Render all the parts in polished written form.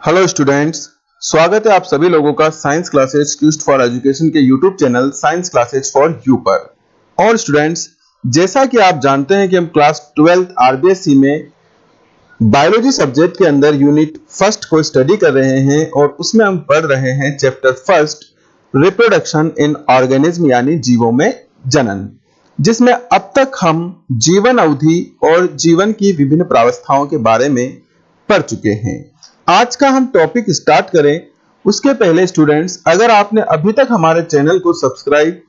Hello students, स्वागत है आप सभी लोगों का साइंस क्लासेज क्यूस्ट फॉर एजुकेशन के YouTube channel science classes for you पर। और स्टूडेंट्स, जैसा कि आप जानते हैं कि हम क्लास 12th आरबीएससी में बायोलॉजी सब्जेक्ट के अंदर यूनिट फर्स्ट को स्टडी कर रहे हैं और उसमें हम पढ़ रहे हैं chapter first reproduction in organism यानी जीवों में जनन, जिसमें अब तक हम जीवन अवधि और जीवन की विभिन्न प्रावस्थाओं के बारे में पढ़ चुके हैं। आज का हम टॉपिक स्टार्ट करें उसके पहले स्टूडेंट्स, अगर आपने अभी तक हमारे चैनल को सब्सक्राइब,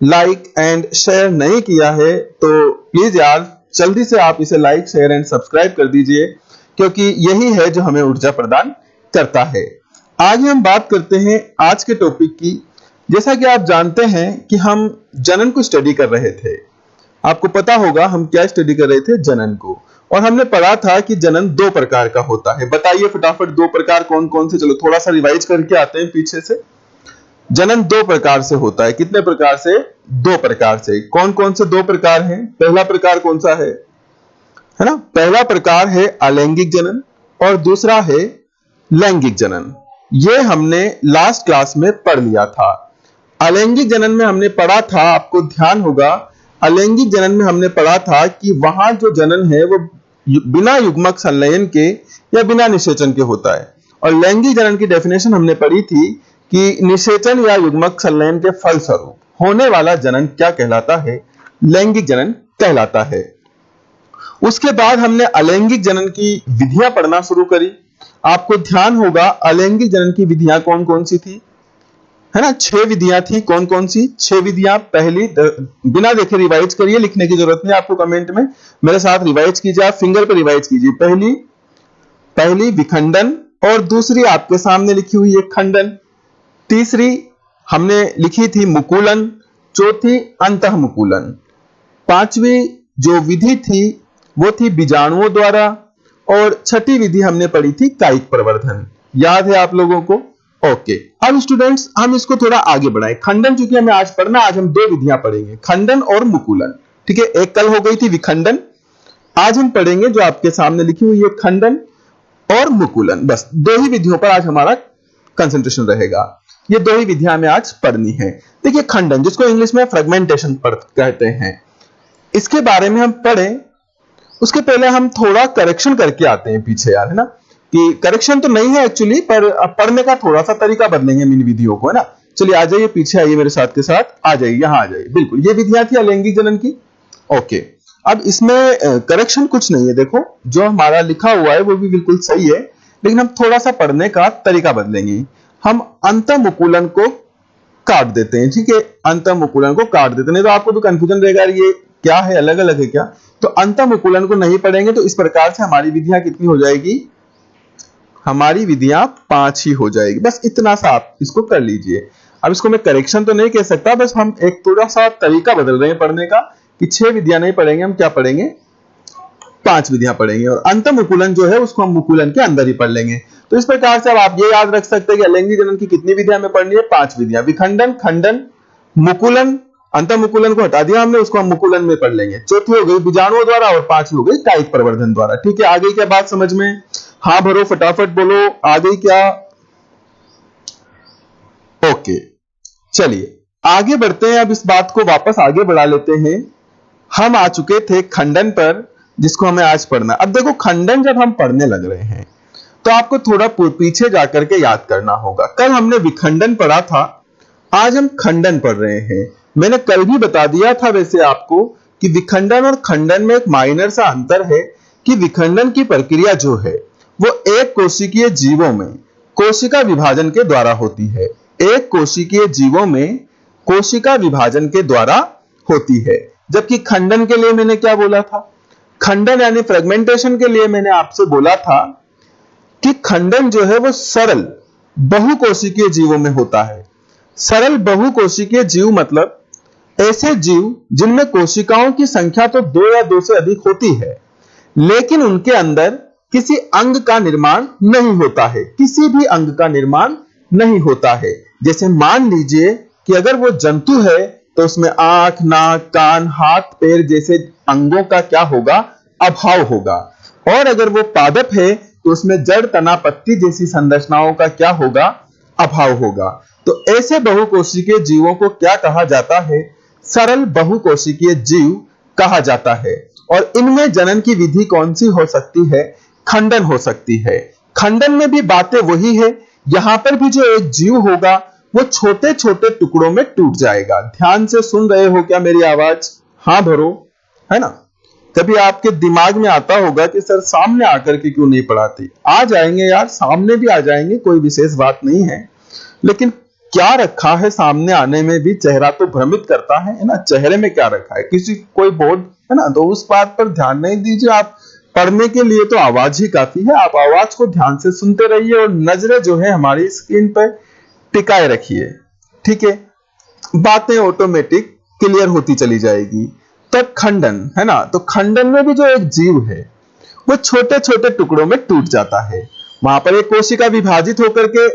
लाइक एंड शेयर नहीं किया है तो प्लीज यार जल्दी से आप इसे लाइक, शेयर एंड सब्सक्राइब कर दीजिए, क्योंकि यही है जो हमें ऊर्जा प्रदान करता है। आगे हम बात करते हैं आज के टॉपिक की। जैसा कि आप जानते हैं कि हम जनन को स्टडी कर रहे थे। आपको पता होगा हम क्या स्टडी कर रहे थे, जनन को। और हमने पढ़ा था कि जनन दो प्रकार का होता है। बताइए फटाफट दो प्रकार कौन कौन से। चलो थोड़ा सा रिवाइज करके आते हैं पीछे से। जनन दो प्रकार से होता है। कितने प्रकार से? दो प्रकार से। कौन कौन से दो प्रकार हैं? पहला प्रकार कौन सा है ना? पहला प्रकार है अलैंगिक जनन और दूसरा है लैंगिक जनन। ये हमने लास्ट क्लास में पढ़ लिया था। अलैंगिक जनन में हमने पढ़ा था, आपको ध्यान होगा, अलैंगिक जनन में हमने पढ़ा था कि वहां जो जनन है वो बिना युग्मक संलयन के या बिना निषेचन के होता है। और लैंगिक जनन की डेफिनेशन हमने पढ़ी थी कि निषेचन या युग्मक संलयन के फलस्वरूप होने वाला जनन क्या कहलाता है? लैंगिक जनन कहलाता है। उसके बाद हमने अलैंगिक जनन की विधियां पढ़ना शुरू करी। आपको ध्यान होगा अलैंगिक जनन की विधियां कौन कौन सी थी, है ना? 6 विधियां थी। कौन कौन सी 6 विधियां? पहली, बिना देखे रिवाइज करिए, लिखने की जरूरत नहीं आपको, कमेंट में मेरे साथ रिवाइज कीजिए, आप फिंगर पर रिवाइज कीजिए। पहली विखंडन, और दूसरी आपके सामने लिखी हुई है खंडन। तीसरी हमने लिखी थी मुकुलन, चौथी अंतःमुकुलन। पांचवी जो विधि थी वो थी बीजाणुओं द्वारा, और छठी विधि हमने पढ़ी थी कायिक प्रवर्धन। याद है आप लोगों को? ओके। अब स्टूडेंट्स हम इसको थोड़ा आगे बढ़ाएं। खंडन चूंकि हमें आज पढ़ना, आज हम दो विधियां पढ़ेंगे, खंडन और मुकुलन। ठीक है, एक कल हो गई थी विखंडन, आज हम पढ़ेंगे जो आपके सामने लिखी हुई है खंडन और मुकुलन। बस दो ही विधियों पर आज हमारा कंसंट्रेशन रहेगा। ये दो ही विधियां हमें आज पढ़नी है। देखिए खंडन, जिसको इंग्लिश में फ्रेगमेंटेशन कहते हैं, इसके बारे में हम पढ़ें उसके पहले हम थोड़ा करेक्शन करके आते हैं पीछे यार, है ना? कि करेक्शन तो नहीं है एक्चुअली, पर पढ़ने का थोड़ा सा तरीका बदलेंगे इन विधियों को, है ना? चलिए आ जाइए, पीछे आइए, मेरे साथ के साथ आ जाइए, यहां आ जाइए। बिल्कुल ये विधियां थी अलैंगिक जनन की। ओके, अब इसमें करेक्शन कुछ नहीं है। देखो जो हमारा लिखा हुआ है वो भी बिल्कुल सही है, लेकिन हम थोड़ा सा पढ़ने का तरीका बदलेंगे। हम अंतःमुकुलन को काट देते हैं। ठीक है, अंतःमुकुलन को काट देते हैं, नहीं तो आपको भी कंफ्यूजन रहेगा ये क्या है, अलग अलग है क्या। तो अंतःमुकुलन को नहीं पढ़ेंगे तो इस प्रकार से हमारी विधियां कितनी हो जाएगी? हमारी विधियां 5 ही हो जाएगी। बस इतना सा आप इसको कर लीजिए। अब इसको मैं करेक्शन तो नहीं कह सकता, बस हम एक थोड़ा सा तरीका बदल रहे हैं पढ़ने का कि 6 विधियां नहीं पढ़ेंगे, हम क्या पढ़ेंगे? 5 विधियां पढ़ेंगे। और अंतःमुकुलन जो है उसको हम मुकुलन के अंदर ही पढ़ लेंगे। तो इस प्रकार से अब आप ये याद रख सकते हैं कि अलैंगिक जनन की कितनी विधियां हमें पढ़नी है? 5 विधियां। विखंडन, खंडन, मुकुलन, अंतःमुकुलन को हटा दिया हमने, उसको हम मुकुलन में पढ़ लेंगे। चौथी हो गई बीजाणुओं द्वारा और पांचवी हो गई कायिक प्रवर्धन द्वारा। ठीक है, आ गई क्या बात समझ में? हाँ भरो, फटाफट बोलो, आ गई क्या? ओके, चलिए आगे बढ़ते हैं। अब इस बात को वापस आगे बढ़ा लेते हैं। हम आ चुके थे खंडन पर, जिसको हमें आज पढ़ना। अब देखो खंडन जब हम पढ़ने लग रहे हैं तो आपको थोड़ा पीछे जाकर के याद करना होगा। कल हमने विखंडन पढ़ा था, आज हम खंडन पढ़ रहे हैं। मैंने कल भी बता दिया था वैसे आपको कि विखंडन और खंडन में एक माइनर सा अंतर है कि विखंडन की प्रक्रिया जो है वो एक कोशिकीय जीवों में कोशिका विभाजन के द्वारा होती है। एक कोशिकीय जीवों में कोशिका विभाजन के द्वारा होती है, जबकि खंडन के लिए मैंने क्या बोला था? खंडन यानी फ्रेगमेंटेशन के लिए मैंने आपसे बोला था कि खंडन जो है वो सरल बहुकोशिकीय जीवों में होता है। सरल बहुकोशिकीय जीव मतलब ऐसे जीव जिनमें कोशिकाओं की संख्या तो 2 या 2 से अधिक होती है, लेकिन उनके अंदर किसी अंग का निर्माण नहीं होता है। किसी भी अंग का निर्माण नहीं होता है। जैसे मान लीजिए कि अगर वो जंतु है तो उसमें आंख, नाक, कान, हाथ, पैर जैसे अंगों का क्या होगा? अभाव होगा। और अगर वो पादप है तो उसमें जड़, तना, पत्ती जैसी संरचनाओं का क्या होगा? अभाव होगा। तो ऐसे बहुकोशिकीय जीवों को क्या कहा जाता है? सरल बहुकोशिकीय जीव कहा जाता है। और इनमें जनन की विधि कौन सी हो सकती है? खंडन हो सकती है। खंडन में भी बातें वही है, यहां पर भी जो एक जीव होगा वो छोटे छोटे टुकड़ों में टूट जाएगा। ध्यान से सुन रहे हो क्या मेरी आवाज? हाँ भरो, है ना? कभी आपके दिमाग में आता होगा कि सर सामने आकर के क्यों नहीं पढ़ाते? आ जाएंगे यार, सामने भी आ जाएंगे, कोई विशेष बात नहीं है। लेकिन क्या रखा है सामने आने में भी? चेहरा तो भ्रमित करता है ना? चेहरे में क्या रखा है? किसी कोई बोर्ड है ना, तो उस बात पर ध्यान नहीं दीजिए। आप पढ़ने के लिए तो आवाज ही काफी है। आप आवाज को ध्यान से सुनते रहिए और नजरें जो है हमारी स्क्रीन पर टिकाए रखिए, ठीक है? बातें ऑटोमेटिक क्लियर होती चली जाएगी। तो खंडन, है ना? तो खंडन में भी जो एक जीव है वो छोटे छोटे टुकड़ों में टूट जाता है। वहां पर एक कोशिका विभाजित होकर के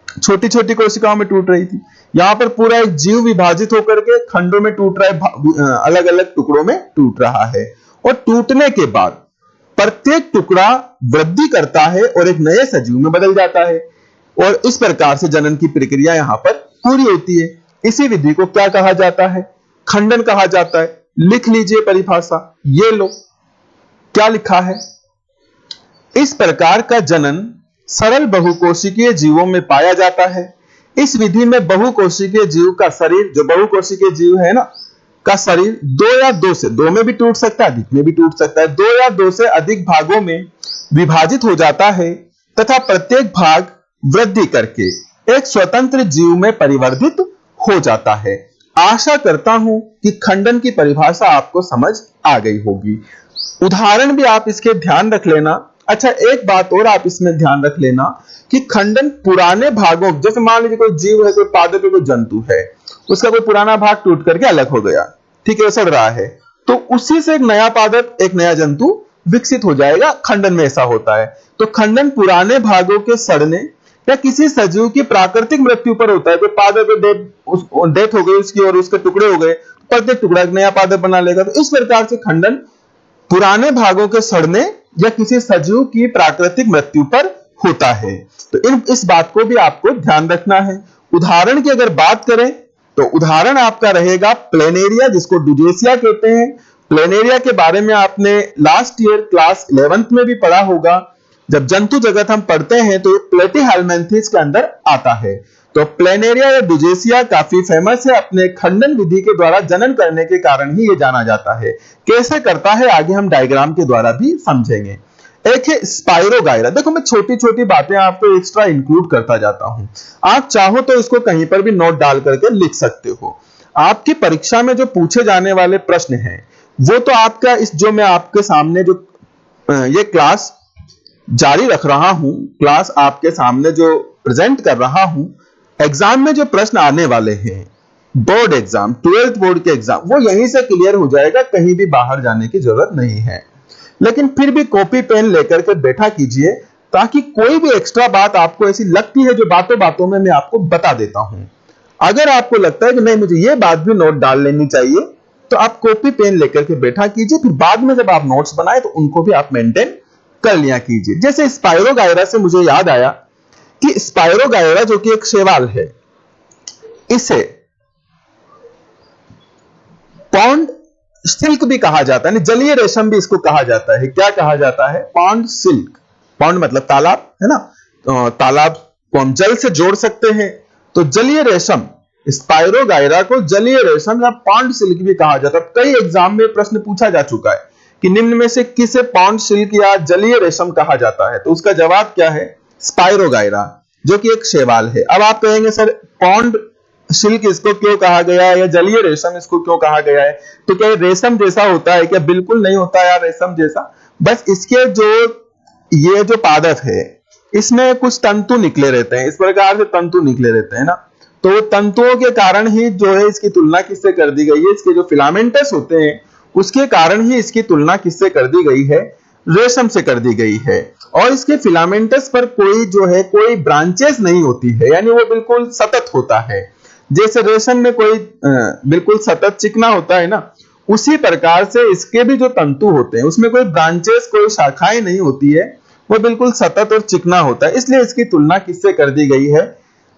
छोटी छोटी कोशिकाओं में टूट रही थी, यहां पर पूरा एक जीव विभाजित होकर के खंडों में टूट रहा है, अलग अलग टुकड़ों में टूट रहा है। और टूटने के बाद प्रत्येक टुकड़ा वृद्धि करता है और एक नए सजीव में बदल जाता है। और इस प्रकार से जनन की प्रक्रिया यहां पर पूरी होती है। इसी विधि को क्या कहा जाता है? खंडन कहा जाता है। लिख लीजिए परिभाषा, ये लो क्या लिखा है। इस प्रकार का जनन सरल बहुकोशिकीय जीवों में पाया जाता है। इस विधि में बहुकोशिकीय जीव का शरीर, जो बहुकोशिकीय जीव है ना, का शरीर दो में भी टूट सकता है, अधिक में भी टूट सकता है, 2 या 2 से अधिक भागों में विभाजित हो जाता है तथा प्रत्येक भाग वृद्धि करके एक स्वतंत्र जीव में परिवर्तित हो जाता है। आशा करता हूं कि खंडन की परिभाषा आपको समझ आ गई होगी। उदाहरण भी आप इसके ध्यान रख लेना। अच्छा, एक बात और आप इसमें ध्यान रख लेना कि खंडन पुराने भागों, जैसे मान लीजिए कोई जीव है, कोई पादप है, कोई जंतु है, उसका कोई पुराना भाग टूट करके अलग हो गया, ठीक है, सड़ रहा है, तो उसी से एक नया पादप, एक नया जंतु विकसित हो जाएगा। खंडन में ऐसा होता है। तो खंडन पुराने भागों के सड़ने या किसी सजीव की प्राकृतिक मृत्यु पर होता है। कोई पादप डेथ हो गई उसकी और उसके टुकड़े हो गए, प्रत्येक टुकड़ा एक नया पादप बना लेगा। तो इस प्रकार से खंडन पुराने भागों के सड़ने या किसी सजीव की प्राकृतिक मृत्यु पर होता है। तो इस बात को भी आपको ध्यान रखना है। उदाहरण की अगर बात करें तो उदाहरण आपका रहेगा प्लेनेरिया, जिसको डुजेसिया कहते हैं। प्लेनेरिया के बारे में आपने लास्ट ईयर क्लास 11th में भी पढ़ा होगा। जब जंतु जगत हम पढ़ते हैं तो ये प्लेटीहेल्मिन्थेस के अंदर आता है। तो प्लेनेरिया या डुजेसिया काफी फेमस है, अपने खंडन विधि के द्वारा जनन करने के कारण ही ये जाना जाता है। कैसे करता है आगे हम डायग्राम के द्वारा भी समझेंगे। एक है स्पाइरोगायरा। देखो, मैं छोटी छोटी बातें आपको एक्स्ट्रा इंक्लूड करता जाता हूं। आप चाहो तो इसको कहीं पर भी नोट डाल करके लिख सकते हो। आपकी परीक्षा में जो पूछे जाने वाले प्रश्न हैं वो तो आपका इस जो मैं आपके सामने जो ये क्लास जारी रख रहा हूं, क्लास आपके सामने जो प्रेजेंट कर रहा हूं, एग्जाम में जो प्रश्न आने वाले हैं, बोर्ड एग्जाम, 12th बोर्ड के एग्जाम, वो यहीं से क्लियर हो जाएगा, कहीं भी बाहर जाने की जरूरत नहीं है। लेकिन फिर भी कॉपी पेन लेकर के बैठा कीजिए, ताकि कोई भी एक्स्ट्रा बात आपको ऐसी लगती है जो बातों बातों में मैं आपको बता देता हूं। अगर आपको लगता है कि नहीं मुझे ये बात भी नोट डाल लेनी चाहिए, तो आप कॉपी पेन लेकर के बैठा कीजिए। फिर बाद में जब आप नोट्स बनाए तो उनको भी आप मेंटेन कर लिया कीजिए। जैसे स्पाइरोगायरा से मुझे याद आया कि स्पाइरोगायरा जो कि एक शैवाल है, इसे पॉन्ड सिल्क भी कहा जाता है, जलीय रेशम भी इसको कहा जाता है। क्या कहा जाता है? Pond silk. पॉन्ड मतलब तालाब, है ना? तो तालाब को हम जल से जोड़ सकते हैं। तो जलीय रेशम, स्पाइरोगायरा को जलीय रेशम या पॉन्ड सिल्क भी कहा जाता है। कई एग्जाम में प्रश्न पूछा जा चुका है कि निम्न में से किसे पॉन्ड सिल्क या जलीय रेशम कहा जाता है? तो उसका जवाब क्या है? स्पाइरोगायरा, जो कि एक शैवाल है। अब आप कहेंगे सर पॉन्ड सिल्क इसको क्यों कहा गया है या जलीय रेशम इसको क्यों कहा गया है? तो क्या रेशम जैसा होता है क्या? बिल्कुल नहीं होता यार रेशम जैसा। बस इसके ये जो पादप है इसमें कुछ तंतु निकले रहते हैं, इस प्रकार से तंतु निकले रहते हैं ना, तो तंतुओं के कारण ही जो है इसकी तुलना किससे कर दी गई है? इसके जो फिलामेंटस होते हैं उसके कारण ही इसकी तुलना किससे कर दी गई है? रेशम से कर दी गई है। और इसके फिलामेंटस पर कोई जो है कोई ब्रांचेस नहीं होती है, यानी वो बिल्कुल सतत होता है। जैसे रेशम में कोई बिल्कुल सतत चिकना होता है ना, उसी प्रकार से इसके भी जो तंतु होते हैं उसमें कोई ब्रांचेस, कोई शाखाएं नहीं होती है, वो बिल्कुल सतत और चिकना होता है, इसलिए इसकी तुलना किससे कर दी गई है?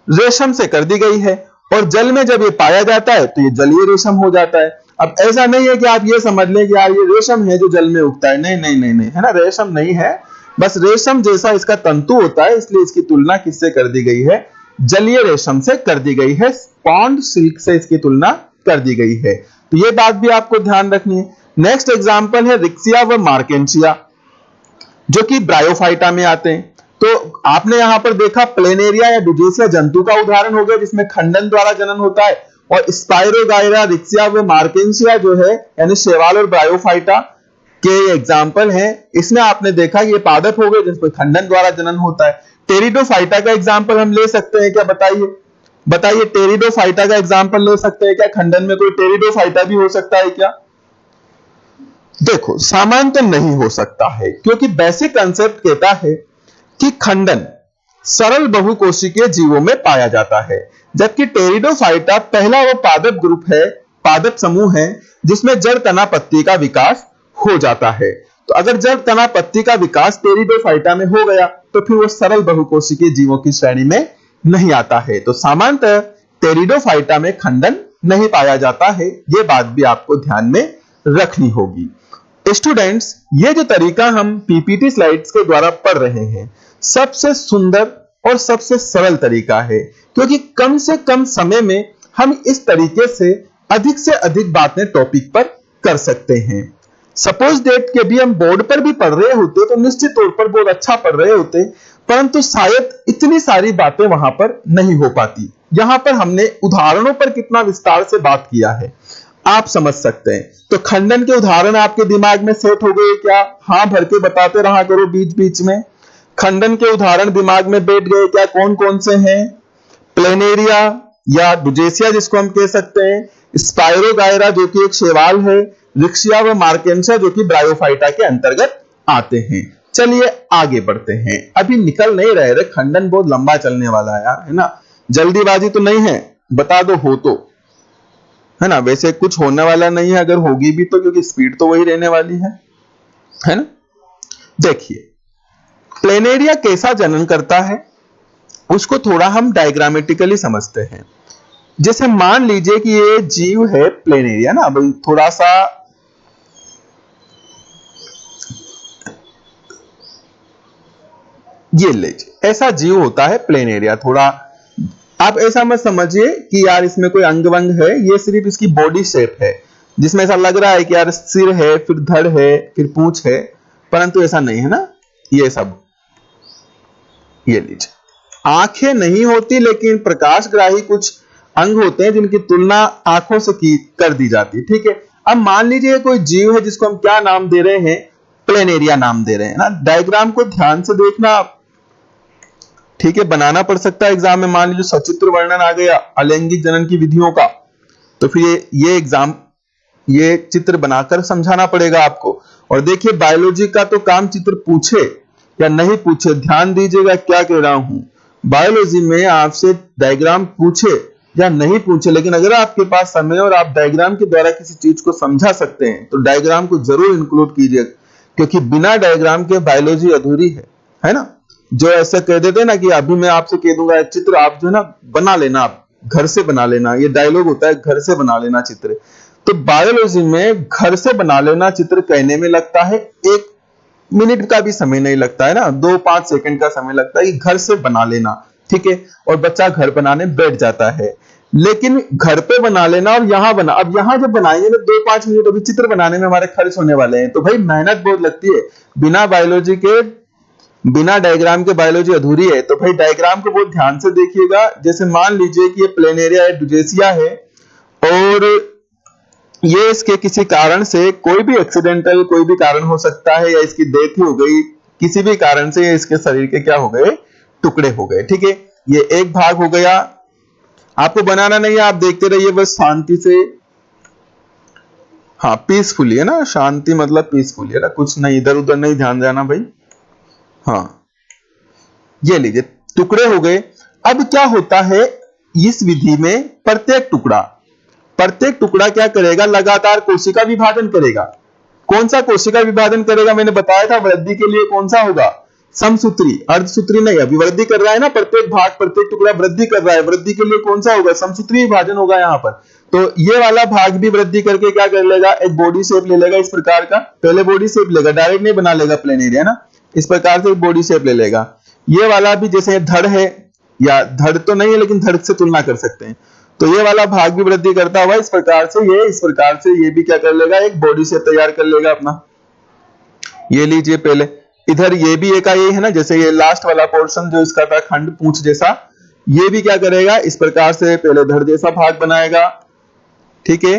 रेशम से कर दी गई है। और जल में जब ये पाया जाता है तो ये जलीय रेशम हो जाता है। अब ऐसा नहीं है कि आप ये समझ लें कि यार ये रेशम है जो जल में उगता है, नहीं नहीं नहीं नहीं, है ना, रेशम नहीं है, बस रेशम जैसा इसका तंतु होता है, इसलिए इसकी तुलना किससे कर दी गई है? जलीय रेशम से कर दी गई है। पॉन्ड सिल्क से इसकी तुलना कर दी गई है। तो ये बात भी आपको ध्यान रखनी है। नेक्स्ट एग्जांपल है रिक्सिया व मार्केंसिया, जो कि ब्रायोफाइटा में आते हैं। तो आपने यहां पर देखा प्लेनेरिया या डुजेसिया जंतु का उदाहरण हो गया जिसमें खंडन द्वारा जनन होता है, और स्पाइरोगायरा, रिक्सिया व मार्केंसिया जो है यानी शैवाल और ब्रायोफाइटा के एग्जाम्पल हैं। इसमें आपने देखा ये पादप हो गए जिसमें खंडन द्वारा जनन होता है। टेरिडोफाइटा का एग्जाम्पल हम ले सकते हैं क्या? बताइए बताइए, टेरिडोफाइटा का एग्जाम्पल ले सकते हैं क्या? खंडन में कोई टेरिडोफाइटा भी हो सकता है क्या? देखो, सामान्य तो नहीं हो सकता है, क्योंकि बेसिक कंसेप्ट कहता है कि खंडन सरल बहुकोशिकीय जीवों में पाया जाता है, जबकि टेरिडोफाइटा पहला वो पादप ग्रुप है, पादप समूह है जिसमें जड़ तना पत्ती का विकास हो जाता है। तो अगर जड़ तना पत्ती का विकास टेरिडोफाइटा में हो गया तो फिर वो सरल बहुकोशिकीय जीवों की श्रेणी में नहीं आता है। तो सामान्यतः टेरिडोफाइटा में खंडन नहीं पाया जाता है, यह बात भी आपको ध्यान में रखनी होगी। स्टूडेंट्स, ये जो तरीका हम पीपीटी स्लाइड्स के द्वारा पढ़ रहे हैं सबसे सुंदर और सबसे सरल तरीका है, क्योंकि कम से कम समय में हम इस तरीके से अधिक बातें टॉपिक पर कर सकते हैं। सपोज डेट के भी हम बोर्ड पर भी पढ़ रहे होते तो निश्चित तौर पर बहुत अच्छा पढ़ रहे होते, परंतु शायद इतनी सारी बातें वहां पर नहीं हो पाती। यहां पर हमने उदाहरणों पर कितना विस्तार से बात किया है, आप समझ सकते हैं। तो खंडन के उदाहरण आपके दिमाग में सेट हो गए क्या? हाँ भर के बताते रहा करो बीच बीच में। खंडन के उदाहरण दिमाग में बैठ गए क्या? कौन कौन से हैं? प्लेनेरिया या डुजेसिया जिसको हम कह सकते हैं, स्पाइरोगायरा जो कि एक शैवाल है, रिक्सिया व मार्केंसिया जो कि ब्रायोफाइटा के अंतर्गत आते हैं। चलिए आगे बढ़ते हैं, अभी निकल नहीं रहे, खंडन बहुत लंबा चलने वाला है ना, जल्दीबाजी तो नहीं है, बता दो हो तो, है ना। वैसे कुछ होने वाला नहीं है अगर होगी भी तो, क्योंकि स्पीड तो वही रहने वाली है ना। देखिए प्लेनेरिया कैसा जनन करता है उसको थोड़ा हम डायग्रामेटिकली समझते हैं। जैसे मान लीजिए कि ये जीव है प्लेनेरिया ना, भाई थोड़ा सा ये लीजिए, ऐसा जीव होता है प्लेनेरिया। थोड़ा आप ऐसा मत समझिए कि यार इसमें कोई अंग वंग है, ये सिर्फ इसकी बॉडी शेप है जिसमें ऐसा लग रहा है कि यार सिर है, फिर धड़ है, फिर पूंछ है, परंतु ऐसा नहीं है ना। ये सब ये लीजिए, आंखें नहीं होती लेकिन प्रकाशग्राही कुछ अंग होते हैं जिनकी तुलना आंखों से कर दी जाती है, ठीक है। अब मान लीजिए कोई जीव है जिसको हम क्या नाम दे रहे हैं? प्लेनेरिया नाम दे रहे हैं ना। डायग्राम को ध्यान से देखना आप, ठीक है, बनाना पड़ सकता है एग्जाम में। मान लीजिए सचित्र वर्णन आ गया अलैंगिक जनन की विधियों का, तो फिर ये चित्र बनाकर समझाना पड़ेगा आपको। और देखिए बायोलॉजी का तो काम चित्र पूछे या नहीं पूछे, ध्यान दीजिएगा क्या कह रहा हूं। बायोलॉजी में आपसे डायग्राम पूछे या नहीं पूछे, लेकिन अगर आपके पास समय और आप डायग्राम के द्वारा किसी चीज को समझा सकते हैं तो डायग्राम को जरूर इंक्लूड कीजिए, क्योंकि बिना डायग्राम के बायोलॉजी अधूरी है ना। जो ऐसा कह देते हैं ना कि अभी मैं आपसे कह दूंगा चित्र आप जो है ना बना लेना, आप घर से बना लेना, ये डायलॉग होता है घर से बना लेना चित्र। तो बायोलॉजी में घर से बना लेना चित्र कहने में लगता है 1 मिनट का भी समय नहीं लगता है ना, 2-5 सेकंड का समय लगता है कि घर से बना लेना, ठीक है। और बच्चा घर बनाने बैठ जाता है, लेकिन घर पे बना लेना और यहां बना, अब यहां जब बनाएंगे ना 2-5 मिनट अभी चित्र बनाने में हमारे खर्च होने वाले हैं, तो भाई मेहनत बहुत लगती है। बिना बायोलॉजी के, बिना डायग्राम के बायोलॉजी अधूरी है। तो भाई डायग्राम को बहुत ध्यान से देखिएगा। जैसे मान लीजिए कि ये प्लेनेरिया है, डुजेसिया है, और ये इसके किसी कारण से, कोई भी एक्सीडेंटल कोई भी कारण हो सकता है, या इसकी डेथ हो गई, किसी भी कारण से ये इसके शरीर के क्या हो गए? टुकड़े हो गए, ठीक है। ये एक भाग हो गया, आपको बनाना नहीं है, आप देखते रहिए बस शांति से। हाँ पीसफुली है ना, शांति मतलब पीसफुली है ना, कुछ नहीं इधर उधर नहीं ध्यान देना भाई। हाँ ये लीजिए टुकड़े हो गए। अब क्या होता है इस विधि में, प्रत्येक टुकड़ा क्या करेगा? लगातार कोशिका विभाजन करेगा। कौन सा कोशिका विभाजन करेगा? मैंने बताया था वृद्धि के लिए कौन सा होगा? समसूत्री, अर्धसूत्री नहीं, अभी वृद्धि कर रहा है ना, प्रत्येक भाग प्रत्येक टुकड़ा वृद्धि कर रहा है, वृद्धि के लिए कौन सा होगा, समसूत्री विभाजन होगा यहाँ पर। तो ये वाला भाग भी वृद्धि करके क्या कर लेगा, एक बॉडी शेप ले लेगा इस प्रकार का, पहले बॉडी शेप लेगा, डायरेक्ट नहीं बना लेगा प्लेन एरिया ना, इस प्रकार से एक बॉडी शेप ले लेगा। ये वाला भी जैसे धड़ है, या धड़ तो नहीं है लेकिन धड़ से तुलना कर सकते हैं, तो ये वाला भाग भी वृद्धि करता हुआ इस प्रकार से, ये इस प्रकार से ये भी क्या कर लेगा, एक बॉडी शेप तैयार कर लेगा अपना। ये लीजिए पहले, इधर ये भी एक ये है ना, जैसे ये लास्ट वाला पोर्शन जो इसका था खंड पूंछ जैसा, ये भी क्या करेगा, इस प्रकार से पहले धड़ जैसा भाग बनाएगा, ठीक है,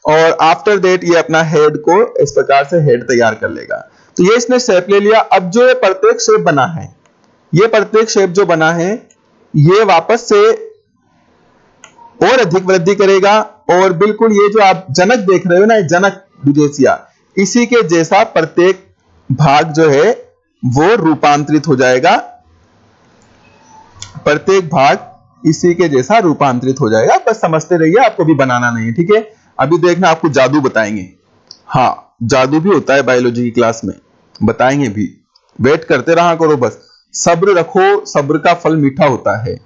और आफ्टर दैट ये अपना हेड को इस प्रकार से हेड तैयार कर लेगा। तो ये इसने शेप ले लिया। अब जो ये प्रत्येक शेप बना है, ये प्रत्येक शेप जो बना है, ये वापस से और अधिक वृद्धि करेगा, और बिल्कुल ये जो आप जनक देख रहे हो ना, जनक बुजेसिया, इसी के जैसा प्रत्येक भाग जो है वो रूपांतरित हो जाएगा, प्रत्येक भाग इसी के जैसा रूपांतरित हो जाएगा। बस समझते रहिए, आपको भी बनाना नहीं है, ठीक है। अभी देखना आपको जादू बताएंगे, हाँ जादू भी होता है बायोलॉजी की क्लास में, बताएंगे भी, वेट करते रहा करो, बस सब्र रखो, सब्र का फल मीठा होता है।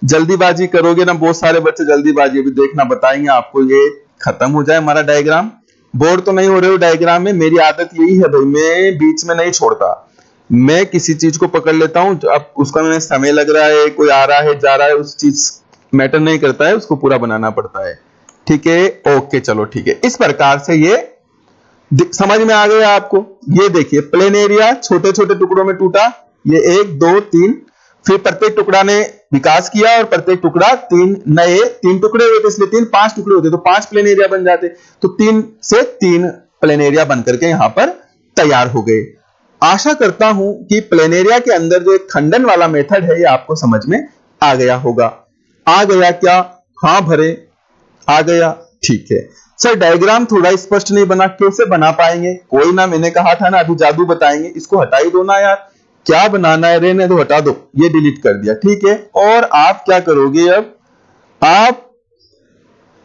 जल्दीबाजी करोगे ना, बहुत सारे बच्चे जल्दीबाजी, अभी देखना बताएंगे आपको, ये खत्म हो जाए हमारा डायग्राम। बोर तो नहीं हो रहे हो डायग्राम में, मेरी आदत यही है भाई, मैं बीच में नहीं छोड़ता, मैं किसी चीज को पकड़ लेता हूं, अब उसका में समय लग रहा है, कोई आ रहा है जा रहा है, उस चीज मैटर नहीं करता है, उसको पूरा बनाना पड़ता है, ठीक है। ओके चलो ठीक है, इस प्रकार से ये समझ में आ गया आपको। ये देखिए प्लेन एरिया छोटे छोटे टुकड़ों में टूटा, ये 1 2 3, फिर प्रत्येक टुकड़ा ने विकास किया, और प्रत्येक टुकड़ा तीन टुकड़े हुए थे, इसलिए 5 टुकड़े होते तो 5 प्लेन एरिया बन जाते, तो 3 से 3 प्लेन एरिया बनकर के यहां पर तैयार हो गए। आशा करता हूं कि प्लेन एरिया के अंदर जो खंडन वाला मेथड है ये आपको समझ में आ गया होगा। आ गया क्या, हाँ भरे, आ गया, ठीक है। सर डायग्राम थोड़ा स्पष्ट नहीं बना, कैसे बना पाएंगे, कोई ना, मैंने कहा था ना अभी जादू बताएंगे, इसको हटा ही दो ना यार, क्या बनाना है, रहने दो, हटा दो, ये डिलीट कर दिया, ठीक है। और आप क्या करोगे,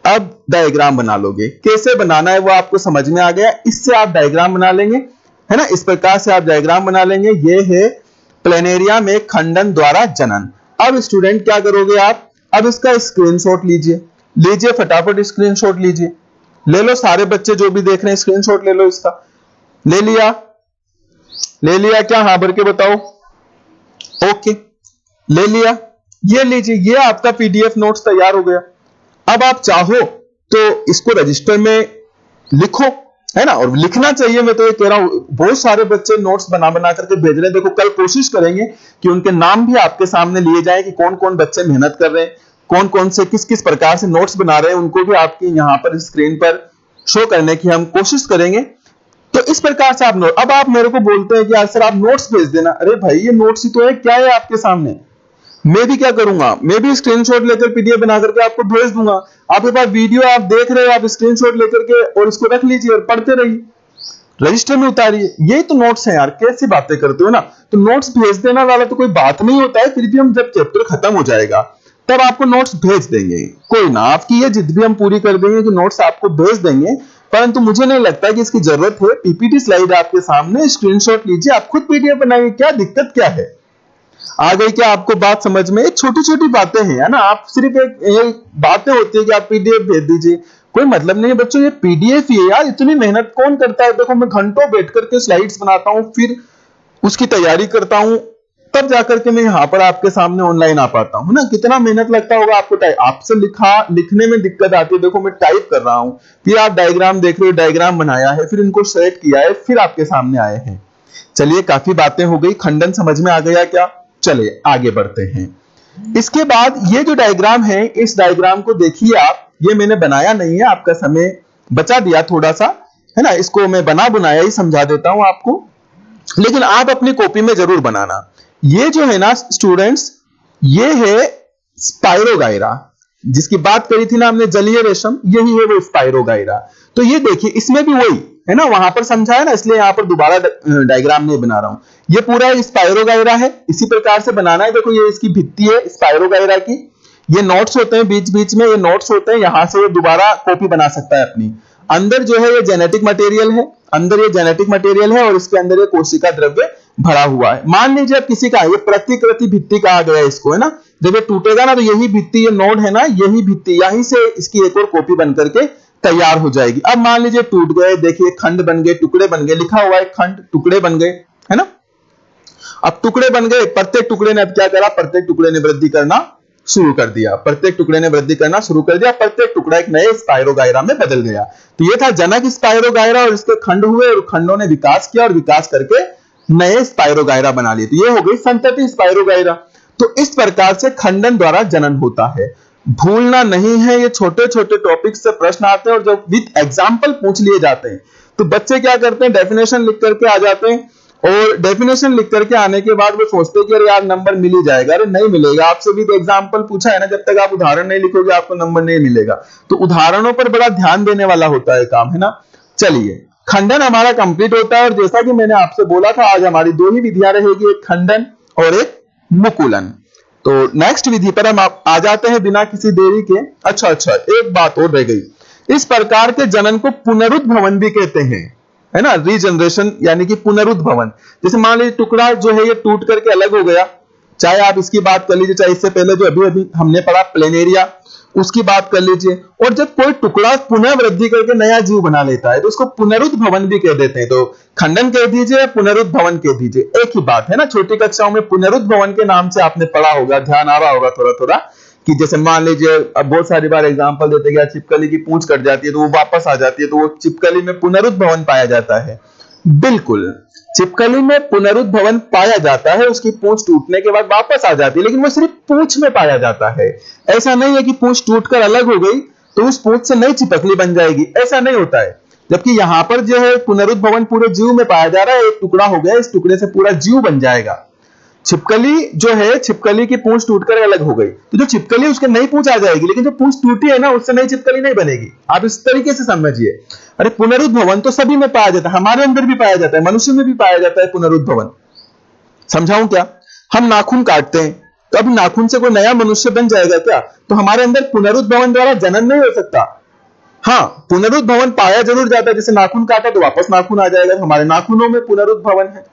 अब डायग्राम बना लोगे, कैसे बनाना है वो आपको समझ में आ गया, इससे आप डायग्राम बना लेंगे, है ना, इस प्रकार से आप डायग्राम बना लेंगे। ये है प्लेन एरिया में खंडन द्वारा जनन। अब स्टूडेंट क्या करोगे आप, अब इसका स्क्रीनशॉट लीजिए फटाफट स्क्रीनशॉट लीजिए, ले लो सारे बच्चे जो भी देख रहे हैं, स्क्रीनशॉट ले लो इसका, ले लिया क्या, हाँ भर के बताओ, ओके ले लिया, ये लीजिए, ये आपका पीडीएफ नोट्स तैयार हो गया। अब आप चाहो तो इसको रजिस्टर में लिखो, है ना, और लिखना चाहिए, मैं तो ये कह रहा हूं, बहुत सारे बच्चे नोट्स बना करके भेज रहे हैं, देखो कल कोशिश करेंगे कि उनके नाम भी आपके सामने लिए जाए कि कौन कौन बच्चे मेहनत कर रहे हैं, कौन कौन से किस किस प्रकार से नोट्स बना रहे हैं, उनको भी आपके यहां पर स्क्रीन पर शो करने की हम कोशिश करेंगे। तो इस प्रकार से आप नोट, अब आप मेरे को बोलते हैं कि यार सर आप नोट्स भेज देना, अरे भाई ये नोट्स ही तो है, क्या है आपके सामने, मैं भी क्या करूंगा, मैं भी स्क्रीनशॉट लेकर पीडीएफ बना करके आपको भेज दूंगा, आपके पास वीडियो आप देख रहे हो, आप स्क्रीनशॉट लेकर के और इसको रख लीजिए और पढ़ते रहिए, रजिस्टर में उतारिए, यही तो नोट्स हैं यार, कैसी बातें करते हो ना। तो नोट्स भेज देना वाला तो कोई बात नहीं होता है, फिर भी हम जब चैप्टर खत्म हो जाएगा तब आपको नोट्स भेज देंगे, कोई ना, आपकी ये जिद भी हम पूरी कर देंगे कि नोट्स आपको भेज देंगे, परंतु मुझे नहीं लगता कि इसकी जरूरत है। पीपीटी स्लाइड आपके सामने, स्क्रीनशॉट लीजिए, आप खुद पीडीएफ बनाइए, क्या दिक्कत क्या है, आ गई क्या आपको बात समझ में। छोटी छोटी बातें हैं, है ना, आप सिर्फ एक बातें होती है कि आप पीडीएफ भेज दीजिए, कोई मतलब नहीं है बच्चों, ये पीडीएफ ही है यार, इतनी मेहनत कौन करता है, देखो मैं घंटों बैठ करके स्लाइड्स बनाता हूं, फिर उसकी तैयारी करता हूं, तब जाकर के मैं यहां पर आपके सामने ऑनलाइन आ पाता हूं ना, कितना मेहनत लगता होगा आपको, आपसे लिखने में दिक्कत आती है, देखो मैं टाइप कर रहा हूं, फिर आप डायग्राम देख रहे हो, डायग्राम बनाया है, फिर इनको सेट किया है, फिर आपके सामने आए हैं। चलिए काफी बातें हो गई, खंडन समझ में आ गया क्या, चलिए आगे बढ़ते हैं। इसके बाद ये जो डायग्राम है, इस डायग्राम को देखिए आप, ये मैंने बनाया नहीं है, आपका समय बचा दिया थोड़ा सा, है ना, इसको मैं बना बनाया ही समझा देता हूं आपको, लेकिन आप अपनी कॉपी में जरूर बनाना। ये जो है ना स्टूडेंट्स, ये है स्पाइरोगाइरा, जिसकी बात करी थी ना हमने, जलीय रेशम, यही है वो स्पाइरोगाइरा। तो ये देखिए इसमें भी वही है ना, वहां पर समझा है ना, इसलिए यहां पर दोबारा डायग्राम नहीं बना रहा हूं, ये पूरा स्पाइरोगाइरा है, इसी प्रकार से बनाना है। देखो ये इसकी भित्ति है स्पाइरोगाइरा की, ये नोट्स होते हैं बीच बीच में, ये नोट्स होते हैं, यहां से ये दोबारा कॉपी बना सकता है अपनी। अंदर जो है ये जेनेटिक मटेरियल है, अंदर ये जेनेटिक मटेरियल है, और इसके अंदर ये कोशिका द्रव्य भरा हुआ है। मान लीजिए अब किसी का ये प्रतिकृति भित्ति कहा गया है इसको, है ना। जब ये टूटेगा ना तो यही भित्ति, ये नोड है ना, यही भित्ति यहीं से इसकी एक और कॉपी बन करके तैयार हो जाएगी। अब मान लीजिए टूट गए, देखिए खंड बन गए, टुकड़े बन गए, लिखा हुआ है खंड, टुकड़े बन गए, है ना। अब टुकड़े बन गए, प्रत्येक टुकड़े ने अब क्या करा, प्रत्येक टुकड़े ने वृद्धि करना शुरू कर दिया, प्रत्येक टुकड़े ने वृद्धि करना शुरू कर दिया, प्रत्येक टुकड़ा एक नए स्पाइरोगायरा में बदल गया। तो ये था जनक स्पाइरोगायरा और इसके खंड हुए और खंडों ने विकास किया और विकास करके नए स्पाइरोगायरा बना लिए। तो ये हो गई संतति स्पाइरोगायरा। तो इस प्रकार से खंडन द्वारा जनन होता है। भूलना नहीं है, ये छोटे छोटे टॉपिक से प्रश्न आते हैं और जब विद एग्जाम्पल पूछ लिए जाते हैं तो बच्चे क्या करते हैं, डेफिनेशन लिख करके आ जाते हैं और डेफिनेशन लिख करके आने के बाद वो सोचते हैं कि अरे यार नंबर मिल ही जाएगा। अरे नहीं मिलेगा, आपसे भी तो एग्जाम्पल पूछा है ना, जब तक आप उदाहरण नहीं लिखोगे आपको नंबर नहीं मिलेगा। तो उदाहरणों पर बड़ा ध्यान देने वाला होता है काम, है ना। चलिए, खंडन हमारा कंप्लीट होता है और जैसा कि मैंने आपसे बोला था आज हमारी दो ही विधियां रहेगी, एक खंडन और एक मुकुलन। तो नेक्स्ट विधि पर हम आ जाते हैं बिना किसी देरी के। अच्छा, एक बात और रह गई, इस प्रकार के जनन को पुनरुद्भवन भी कहते हैं, है ना। रीजनरेशन यानी कि पुनरुद्भवन। जैसे मान लीजिए टुकड़ा जो है ये टूट करके अलग हो गया, चाहे आप इसकी बात कर लीजिए, चाहे इससे पहले जो अभी हमने पढ़ा प्लेनेरिया, उसकी बात कर लीजिए। और जब कोई टुकड़ा पुनः वृद्धि करके नया जीव बना लेता है तो उसको पुनरुद्भवन भी कह देते हैं। तो खंडन कह दीजिए, पुनरुद्भवन कह दीजिए, एक ही बात है ना। छोटी कक्षाओं में पुनरुद्भवन के नाम से आपने पढ़ा होगा, ध्यान आ रहा होगा थोड़ा थोड़ा, कि जैसे मान लीजिए अब बहुत सारी बार एग्जांपल देते गया, छिपकली की पूंछ कट जाती है तो वो वापस आ जाती है, तो वो छिपकली में पुनरुद्भवन पाया जाता है। बिल्कुल, छिपकली में पुनरुद्भवन पाया जाता है, उसकी पूंछ टूटने के बाद वापस आ जाती है, लेकिन वो सिर्फ पूंछ में पाया जाता है। ऐसा नहीं है कि पूंछ टूटकर अलग हो गई तो उस पूंछ से नई छिपकली बन जाएगी, ऐसा नहीं होता है। जबकि यहां पर जो है पुनरुद्भवन पूरे जीव में पाया जा रहा है। एक टुकड़ा हो गया, इस टुकड़े से पूरा जीव बन जाएगा। छिपकली जो है, छिपकली की पूंछ टूटकर अलग हो गई तो जो छिपकली उसके नई पूंछ आ जाएगी, लेकिन जो पूंछ टूटी है ना उससे नई छिपकली नहीं बनेगी। आप इस तरीके से समझिए। अरे पुनरुद्भवन तो सभी में पाया जाता है, हमारे अंदर भी पाया जाता है, मनुष्य में भी पाया जाता है पुनरुद्भवन। समझाऊं क्या? हम नाखून काटते हैं तो अब नाखून से कोई नया मनुष्य बन जाएगा क्या? तो हमारे अंदर पुनरुद्भवन द्वारा जनन नहीं हो सकता। हाँ, पुनरुद्भवन पाया जरूर जाता है। जैसे नाखून काटा तो वापस नाखून आ जाएगा। हमारे नाखूनों में पुनरुद्भवन है,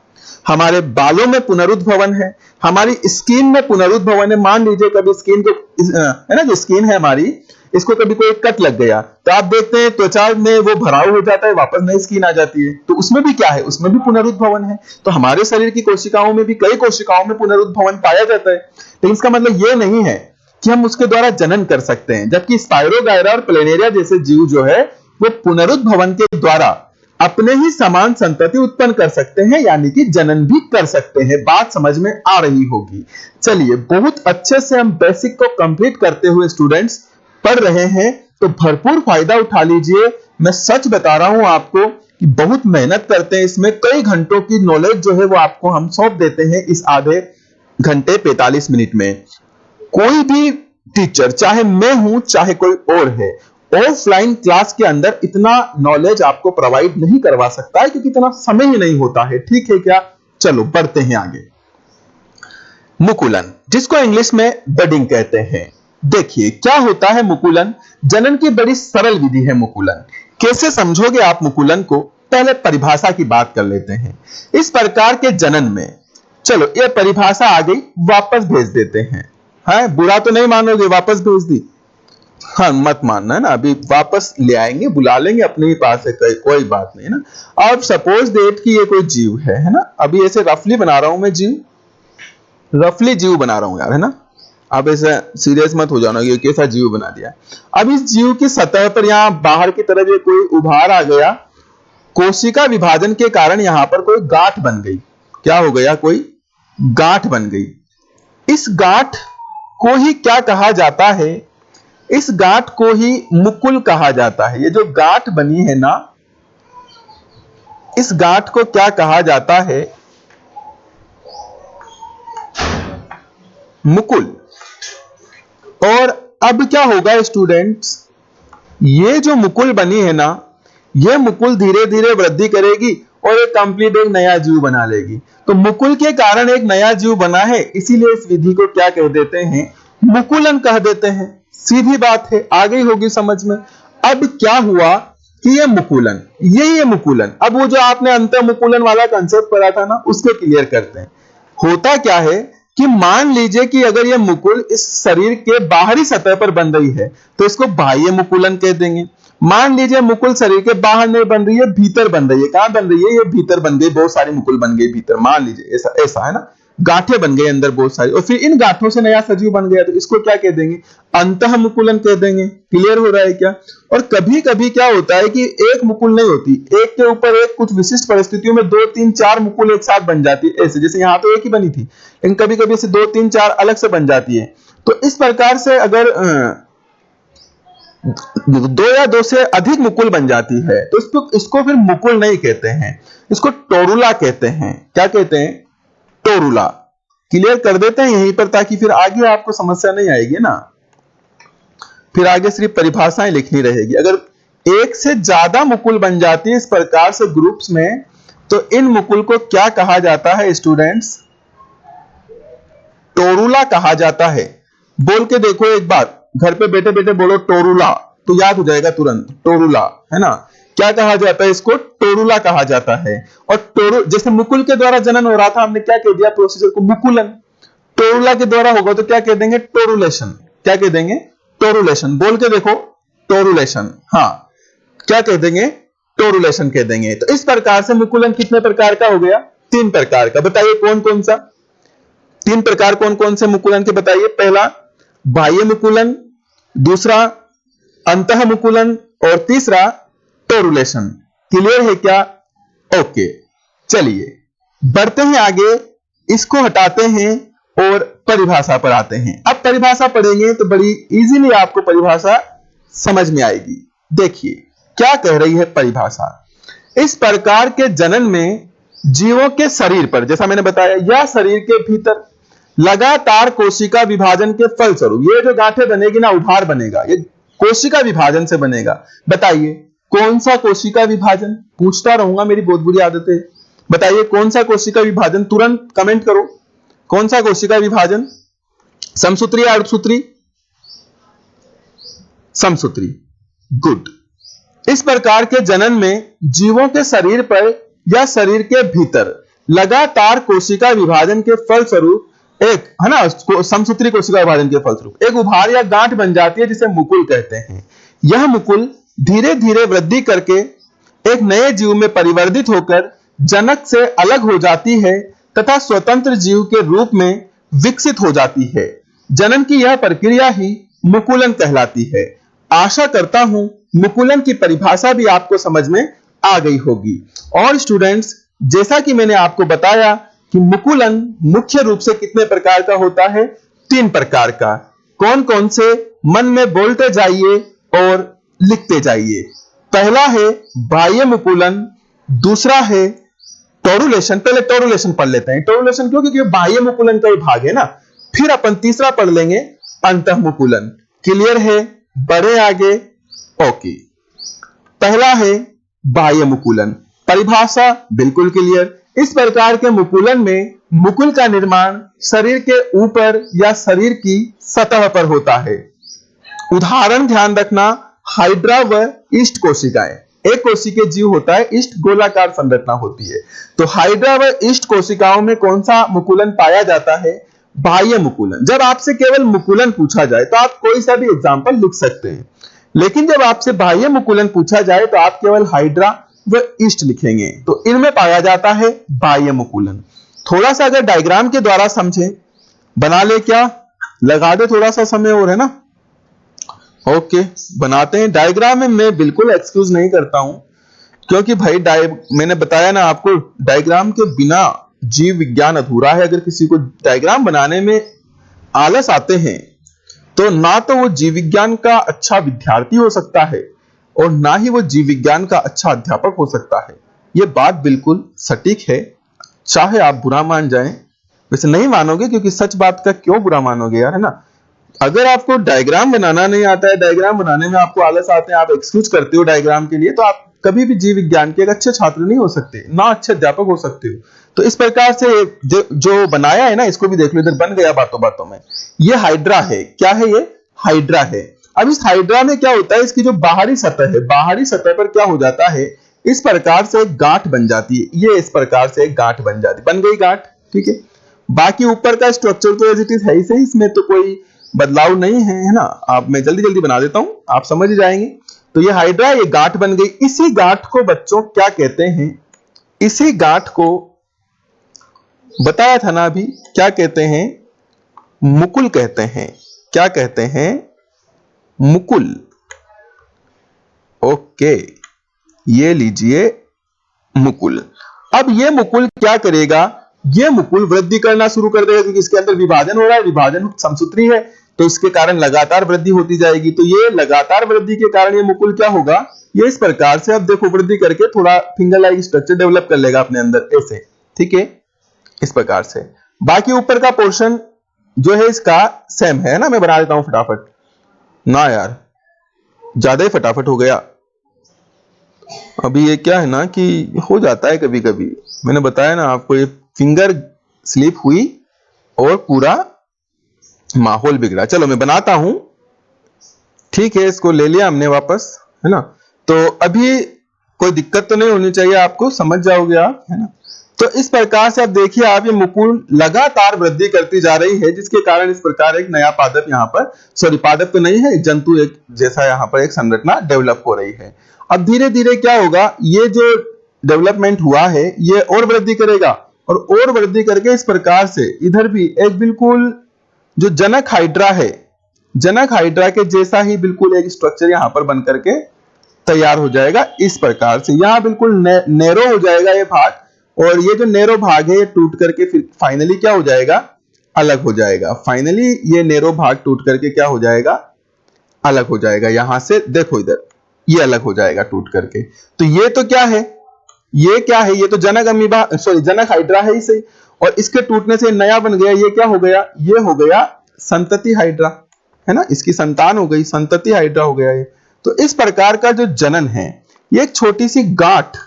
हमारे बालों में पुनरुद्भवन है, हमारी स्किन में पुनरुद्भवन है। मान लीजिए कभी स्किन को, है ना, जो स्किन है हमारी, इसको कभी कोई कट लग गया तो आप देखते हैं त्वचा में वो भराव हो जाता है, वापस नई स्किन आ जाती है। तो उसमें भी क्या है, उसमें भी पुनरुद्भवन है। तो हमारे शरीर की कोशिकाओं में भी, कई कोशिकाओं में पुनरुद्भवन पाया जाता है। लेकिन इसका मतलब ये नहीं है कि हम उसके द्वारा जनन कर सकते हैं। जबकि स्पाइरोगायरा और प्लेनेरिया जैसे जीव जो है वो पुनरुद्भवन के द्वारा अपने ही समान संतति उत्पन्न कर सकते हैं, यानी कि जनन भी कर सकते हैं। बात समझ में आ रही होगी। चलिए, बहुत अच्छे से हम बेसिक को कंप्लीट करते हुए स्टूडेंट्स पढ़ रहे हैं, तो भरपूर फायदा उठा लीजिए। मैं सच बता रहा हूं आपको कि बहुत मेहनत करते हैं इसमें, कई घंटों की नॉलेज जो है वो आपको हम सौंप देते हैं इस आधे घंटे 45 मिनट में। कोई भी टीचर, चाहे मैं हूं चाहे कोई और है, ऑफलाइन क्लास के अंदर इतना नॉलेज आपको प्रोवाइड नहीं करवा सकता है, क्योंकि इतना समय ही नहीं होता है। ठीक है क्या? चलो बढ़ते हैं आगे। मुकुलन, जिसको इंग्लिश में बडिंग कहते हैं। देखिए क्या होता है मुकुलन। जनन की बड़ी सरल विधि है मुकुलन। कैसे समझोगे आप मुकुलन को? पहले परिभाषा की बात कर लेते हैं। इस प्रकार के जनन में, चलो ये परिभाषा आ गई, वापस भेज देते हैं। हाँ, बुरा तो नहीं मानोगे, वापस भेज दी? हाँ, मत मानना है ना, अभी वापस ले आएंगे, बुला लेंगे अपने ही पास है, कोई बात नहीं ना। अब सपोज डेट कि ये कोई जीव है ना। अभी ऐसे रफली बना रहा हूं मैं जीव, रफली जीव बना रहा हूं यार, है ना। अब ऐसे सीरियस मत हो जाना, ये कैसा जीव बना दिया। अब इस जीव की सतह पर यहां बाहर की तरफ ये कोई उभार आ गया, कोशिका विभाजन के कारण यहां पर कोई गांठ बन गई। क्या हो गया? कोई गांठ बन गई। इस गांठ को ही क्या कहा जाता है? इस गांठ को ही मुकुल कहा जाता है। ये जो गांठ बनी है ना, इस गांठ को क्या कहा जाता है? मुकुल। और अब क्या होगा स्टूडेंट्स, ये जो मुकुल बनी है ना, ये मुकुल धीरे धीरे वृद्धि करेगी और एक कंप्लीट एक नया जीव बना लेगी। तो मुकुल के कारण एक नया जीव बना है, इसीलिए इस विधि को क्या कह देते हैं? मुकुलन कह देते हैं। सीधी बात है, आ गई होगी समझ में। अब क्या हुआ, कि ये मुकुलन, यही है मुकुलन। अब वो जो आपने अंतः मुकुलन वाला कंसेप्ट पढ़ा था ना, उसको क्लियर करते हैं। होता क्या है कि मान लीजिए कि अगर ये मुकुल इस शरीर के बाहरी सतह पर बन रही है तो इसको बाह्य मुकुलन कह देंगे। मान लीजिए मुकुल शरीर के बाहर नहीं बन रही है, भीतर बन रही है। कहां बन रही है? ये भीतर बन गई, बहुत सारी मुकुल बन गई भीतर। मान लीजिए ऐसा ऐसा है ना, गांठें बन गई अंदर बहुत सारी, और फिर इन गांठों से नया सजीव बन गया, तो इसको क्या कह देंगे? अंतः मुकुलन कह देंगे। क्लियर हो रहा है क्या? और कभी कभी क्या होता है कि एक मुकुल नहीं होती, एक के ऊपर एक कुछ विशिष्ट परिस्थितियों में 2 3 4 मुकुल एक साथ बन जाती है। ऐसे जैसे यहाँ तो एक ही बनी थी, लेकिन कभी कभी ऐसे 2 3 4 अलग से बन जाती है। तो इस प्रकार से अगर 2 या 2 से अधिक मुकुल बन जाती है तो इसको फिर मुकुल नहीं कहते हैं, इसको टोरुला कहते हैं। क्या कहते हैं? टोरुला। क्लियर कर देते हैं यहीं पर, ताकि फिर आगे आपको समस्या नहीं आएगी ना, फिर आगे सिर्फ परिभाषाएं लिखनी रहेगी। अगर एक से ज्यादा मुकुल बन जाती है इस प्रकार से ग्रुप्स में, तो इन मुकुल को क्या कहा जाता है स्टूडेंट्स? टोरुला कहा जाता है। बोल के देखो एक बार, घर पे बैठे बैठे बोलो टोरुला, तो याद हो जाएगा तुरंत, टोरुला, है ना। क्या कहा जाता है इसको? टोरुला कहा जाता है। और जैसे मुकुल के द्वारा जनन हो रहा था, हमने क्या कह दिया प्रोसीजर को? मुकुलन। टोरुला के द्वारा होगा तो क्या कह देंगे? टोरुलेशन। क्या कह देंगे? टोरुलेशन। बोल के देखो, टोरुलेशन। हाँ, क्या कह देंगे? टोरुलेशन कह देंगे। तो इस प्रकार से मुकुलन कितने प्रकार का हो गया? 3 प्रकार का। बताइए कौन कौन सा? 3 प्रकार कौन कौन से मुकुलन के बताइए? पहला बाह्य मुकुलन, दूसरा अंतः मुकुलन, और तीसरा टोरुलेशन। क्लियर है क्या? ओके, चलिए बढ़ते हैं आगे, इसको हटाते हैं और परिभाषा पर आते हैं। अब परिभाषा पढ़ेंगे तो बड़ी इजीली आपको परिभाषा समझ में आएगी। देखिए क्या कह रही है परिभाषा। इस प्रकार के जनन में जीवों के शरीर पर, जैसा मैंने बताया, या शरीर के भीतर लगातार कोशिका विभाजन के फलस्वरूप, ये जो गांठें बनेगी ना, उभार बनेगा, ये कोशिका विभाजन से बनेगा। बताइए कौन सा कोशिका विभाजन? पूछता रहूंगा, मेरी बहुत बुरी आदत है। बताइए कौन सा कोशिका विभाजन? तुरंत कमेंट करो, कौन सा कोशिका विभाजन? समसूत्री या अर्धसूत्री? समसूत्री। गुड। इस प्रकार के जनन में जीवों के शरीर पर या शरीर के भीतर लगातार कोशिका विभाजन के फलस्वरूप एक, है ना, समसूत्री कोशिका विभाजन के फलस्वरूप एक उभार या गांठ बन जाती है, जिसे मुकुल कहते हैं। यह मुकुल धीरे धीरे वृद्धि करके एक नए जीव में परिवर्तित होकर जनक से अलग हो जाती है तथा स्वतंत्र जीव के रूप में विकसित हो जाती है। जनन की यह प्रक्रिया ही मुकुलन कहलाती है। आशा करता हूं मुकुलन की परिभाषा भी आपको समझ में आ गई होगी। और स्टूडेंट्स, जैसा कि मैंने आपको बताया कि मुकुलन मुख्य रूप से कितने प्रकार का होता है? 3 प्रकार का। कौन कौन से? मन में बोलते जाइए और लिखते जाइए। पहला है बाह्य मुकुलन, दूसरा है टोरुलेशन। पहले टोरुलेशन पढ़ लेते हैं। टोरुलेशन क्यों? क्योंकि बाह्य मुकुलन का ही भाग है ना। फिर अपन तीसरा पढ़ लेंगे अंतः मुकुलन। क्लियर है? बढ़े आगे। ओके, पहला है बाह्य मुकुलन। परिभाषा बिल्कुल क्लियर। इस प्रकार के मुकुलन में मुकुल का निर्माण शरीर के ऊपर या शरीर की सतह पर होता है। उदाहरण ध्यान रखना, हाइड्रा व ईस्ट कोशिकाएं। एक कोशिकीय जीव होता है, ईस्ट गोलाकार संरचना होती है। तो हाइड्रा व ईस्ट कोशिकाओं में कौन सा मुकुलन पाया जाता है? बाह्य मुकुलन। जब आपसे केवल मुकुलन पूछा जाए तो आप कोई सा भी एग्जांपल लिख सकते हैं, लेकिन जब आपसे बाह्य मुकुलन पूछा जाए तो आप केवल हाइड्रा व ईस्ट लिखेंगे। तो इनमें पाया जाता है बाह्य मुकुलन। थोड़ा सा अगर डायग्राम के द्वारा समझें, बना ले, क्या लगा दे थोड़ा सा समय और, है ना। ओके, बनाते हैं। डायग्राम में मैं बिल्कुल एक्सक्यूज नहीं करता हूं, क्योंकि भाई मैंने बताया ना आपको, डायग्राम के बिना जीव विज्ञान अधूरा है। अगर किसी को डायग्राम बनाने में आलस आते हैं तो ना तो वो जीव विज्ञान का अच्छा विद्यार्थी हो सकता है और ना ही वो जीव विज्ञान का अच्छा अध्यापक हो सकता है। ये बात बिल्कुल सटीक है, चाहे आप बुरा मान जाएं। वैसे नहीं मानोगे, क्योंकि सच बात का क्यों बुरा मानोगे यार, है ना। अगर आपको डायग्राम बनाना नहीं आता है, डायग्राम बनाने में आपको आलस आते हैं, आप एक्सक्यूज करते हो डायग्राम के लिए, तो आप कभी भी जीव विज्ञान के एक अच्छे छात्र नहीं हो सकते, ना अच्छे अध्यापक हो सकते हो। तो इस प्रकार से जो बनाया है ना, इसको भी देख लो, इधर बन गया बातों बातों में। ये हाइड्रा है। क्या है ये? हाइड्रा है। अब इस हाइड्रा में क्या होता है, इसकी जो बाहरी सतह है, बाहरी सतह पर क्या हो जाता है, इस प्रकार से एक गांठ बन जाती है, ये इस प्रकार से एक गांठ बन जाती है, बन गई गांठ, ठीक है। बाकी ऊपर का स्ट्रक्चर तो एज इट इज है ही सही, इसमें तो कोई बदलाव नहीं है ना। आप मैं जल्दी जल्दी बना देता हूं, आप समझ जाएंगे। तो ये हाइड्रा, ये गांठ बन गई। इसी गांठ को बच्चों क्या कहते हैं, इसी गांठ को बताया था ना अभी, क्या कहते हैं, मुकुल कहते हैं। क्या कहते हैं, मुकुल। ओके, ये लीजिए मुकुल। अब ये मुकुल क्या करेगा, ये मुकुल वृद्धि करना शुरू कर देगा, क्योंकि इसके अंदर विभाजन हो रहा है, विभाजन समसूत्री है, तो इसके कारण लगातार वृद्धि होती जाएगी। तो ये लगातार वृद्धि के कारण ये मुकुल क्या होगा, ये इस प्रकार से, अब देखो वृद्धि करके थोड़ा फिंगर लाइक स्ट्रक्चर डेवलप कर लेगा अपने अंदर, ऐसे, ठीक है, इस प्रकार से। बाकी ऊपर का पोर्शन जो है इसका सेम है ना, मैं बना देता हूं फटाफट ना यार, ज्यादा ही फटाफट हो गया। अभी ये क्या है ना कि हो जाता है कभी कभी, मैंने बताया ना आपको, ये फिंगर स्लिप हुई और पूरा माहौल बिगड़ा। चलो मैं बनाता हूं, ठीक है, इसको ले लिया हमने वापस, है ना। तो अभी कोई दिक्कत तो नहीं होनी चाहिए, आपको समझ जाओगे आप, है ना। तो इस प्रकार से अब देखिए आप, ये मुकुल लगातार वृद्धि करती जा रही है, जिसके कारण इस प्रकार एक नया पादप यहाँ पर, सॉरी पादप तो नहीं है, एक जंतु एक जैसा यहाँ पर एक संरचना डेवलप हो रही है। अब धीरे धीरे क्या होगा, ये जो डेवलपमेंट हुआ है ये और वृद्धि करेगा, और वृद्धि करके इस प्रकार से इधर भी एक बिल्कुल जो जनक हाइड्रा है, जनक हाइड्रा के जैसा ही बिल्कुल एक स्ट्रक्चर यहाँ पर बन करके तैयार हो जाएगा। इस प्रकार से यहाँ बिल्कुल नैरो हो जाएगा ये भाग, और ये जो नैरो भाग है ये टूट करके फिर फाइनली क्या हो जाएगा, अलग हो जाएगा। फाइनली ये नैरो भाग टूट करके क्या हो जाएगा, अलग हो जाएगा। यहां से देखो इधर, ये अलग हो जाएगा टूट करके। तो ये तो क्या है, ये क्या है, ये तो जनक अमीबा, सॉरी जनक हाइड्रा है ही सही, और इसके टूटने से नया बन गया, ये क्या हो गया, ये हो गया संतति हाइड्रा, है ना, इसकी संतान हो गई, संतति हाइड्रा हो गया ये। तो इस प्रकार का जो जनन है, ये एक छोटी सी गांठ,